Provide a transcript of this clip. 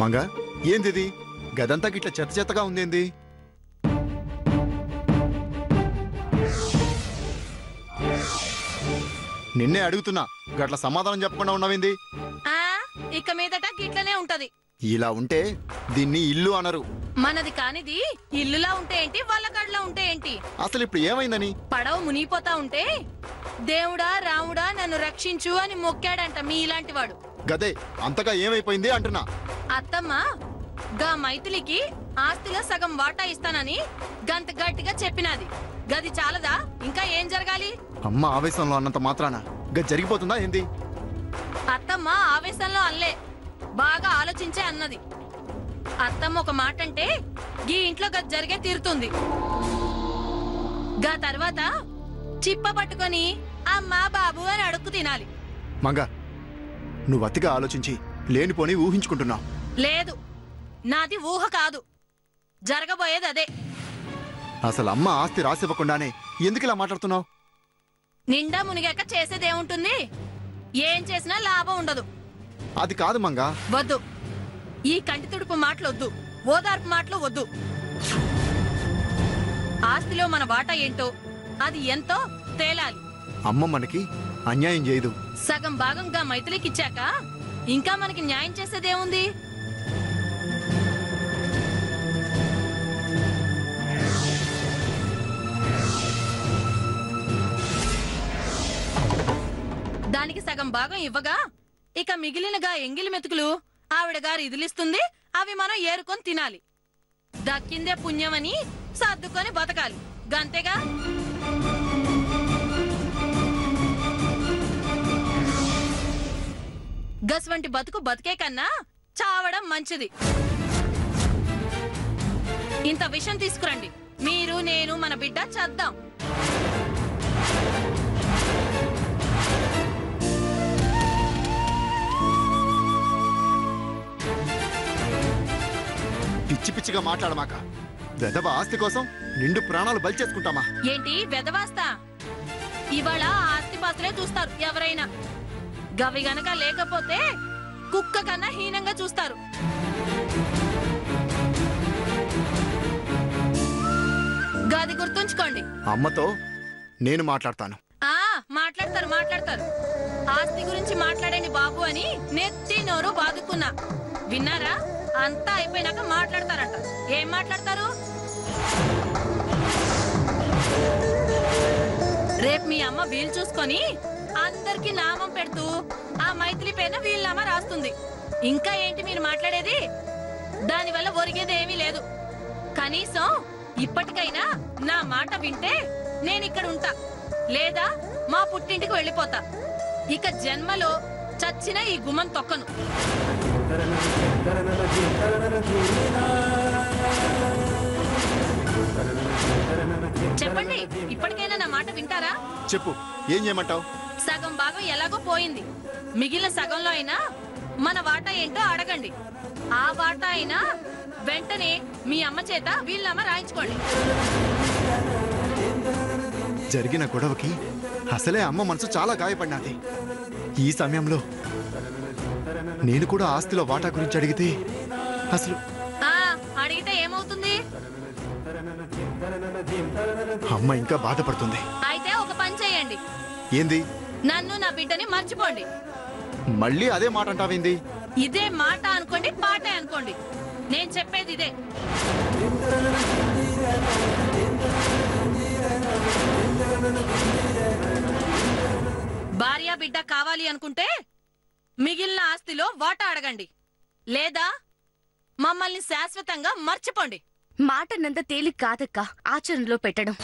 మంగా ఏందిది గదంతా గిట్ల చెత్త చెత్తగా ఉందేంది? నిన్నే అడుగుతున్నా, గట్ల సమాధానం చెప్పకుండా ఉన్నావేంది? ఇక మీదట గిట్లనే ఉంటది. ఇలా ఉంటే దీన్ని ఇల్లు అనరు. మనది కానిది ఇల్లులా ఉంటే ఏంటి, వాళ్ళ కడలా ఉంటే ఏంటి? అసలు ఇప్పుడు ఏమైందని? పడవ మునిగిపోతా ఉంటే దేవుడా రాముడా నన్ను రక్షించు అని మొక్కాడంట మీ ఇలాంటి వాడు. గదే అంతగా ఏమైపోయింది అంటున్నా. అత్తమ్మ గా మైథిలికి ఆస్తిలో సగం వాటా ఇస్తానని గంత గట్టిగా చెప్పినది. గది చాలదా? ఇంకా ఏం జరగాలి? అమ్మ ఆవేశంలో అన్నంత మాత్రాన గది జరిగిపోతుందా ఏంది? అత్తమ్మ ఆవేశంలో అల్లే, బాగా ఆలోచించే అన్నది. అత్తమ్మ ఒక మాట అంటే గీ ఇంట్లో గది జరిగే తీరుతుంది. గా తర్వాత చిప్ప పట్టుకొని అమ్మా బాబు అని అడుక్కు తినాలి. మంగా నువ్వు అతిగా ఆలోచించి లేనిపోని ఊహించుకుంటున్నావు. లేదు, నాది ఊహ కాదు, జరగబోయేది అదే. అసలు అమ్మ ఆస్తి రాసివ్వకుండానే ఎందుకు ఇలా మాట్లాడుతున్నావు? నిండా మునిగాక చేసేదేముంటుంది? ఏం చేసినా లాభం ఉండదు. అది కాదు మంగా. వద్దు, ఈ కంటి తుడుపు మాటలు వద్దు, ఓదార్పు మాటలు వద్దు. ఆస్తిలో మన వాటా ఏంటో అది ఎంతో తేలాలి. అమ్మ మనకి అన్యాయం చేయదు. సగం భాగంగా మైథిలికిచ్చాక ఇంకా మనకి న్యాయం చేసేదేముంది? దానికి సగం భాగం ఇవ్వగా ఇక మిగిలినగా ఎంగిలి మెతుకులు ఆవిడ గారు ఇదిలిస్తుంది, అవి మనం ఏరుకొని తినాలి. దక్కిందే పుణ్యమని సర్దుకొని బతకాలి, గంతేగా. గస్వంటి బతుకు బతికే కన్నా చావడం మంచిది. ఇంత విషయం తీసుకురండి, మీరు నేను మన బిడ్డ చద్దాం. పిచ్చి పిచ్చిగా మాట్లాడమాక. వెధవ ఆస్తి కోసం నిండు ప్రాణాలు బలి చేసుకుంటామా? ఏంటి వెధవాస్తా? ఇవాళ ఆస్తి పాస్తులే చూస్తారు ఎవరైనా. గవి గనక లేకపోతే కుక్క కన్నా హీనంగా చూస్తారు. గది గుర్తుంచుకోండి. అమ్మతో నేను మాట్లాడతాను. మాట్లాడతారు. ఆస్తి గురించి మాట్లాడండి బాబు అని నెత్తి నోరు బాదుకున్నా. విన్నారా? అంతా అయిపోయినాక మాట్లాడతారంట. ఏం మాట్లాడతారు? రేపు మీ అమ్మ వీలు చూసుకొని అందరికి నామం పెడుతూ ఆ మైథిలి పేరున వీళ్ళనామా రాస్తుంది. ఇంకా ఏంటి మీరు మాట్లాడేది? దానివల్ల ఒరిగేది ఏమీ లేదు. కనీసం ఇప్పటికైనా నా మాట వింటే నేనిక్కడ ఉంటా, లేదా మా పుట్టింటికి వెళ్ళిపోతా. ఇక జన్మలో చచ్చిన ఈ గుమ్మం తొక్కను. చెప్పండి, ఇప్పటికైనా నా మాట వింటారా? చెప్పు, ఏం చేయమంటావు? సగం భాగం ఎలాగో పోయింది, మిగిలిన సగంలో అయినా మన వాటా ఏంటో అడగండి. ఆ వాటా అయినా వెంటనే మీ అమ్మ చేత వీళ్ళమ్మ రాయించుకోండి. జరిగిన గొడవకి అసలే అమ్మ మనసు చాలా గాయపడినది. ఈ సమయంలో నేను కూడా ఆస్తిలో వాటా గురించి అడిగితే అసలు అడిగితే ఏమవుతుంది? అమ్మ ఇంకా బాధపడుతుంది. అయితే ఒక పని చేయండి. ఏంది? నన్ను నా బిడ్డని మర్చిపోండి. మళ్ళీ అదే మాట అంటావేంది? ఇదే మాట అనుకోండి, పాటే అనుకోండి, నేను చెప్పేది ఇదే. భార్య బిడ్డ కావాలి అనుకుంటే మిగిలిన ఆస్తిలో వాటా అడగండి, లేదా మమ్మల్ని శాశ్వతంగా మర్చిపోండి. మాటనంత తేలిక కాదక్క ఆచరణలో పెట్టడం.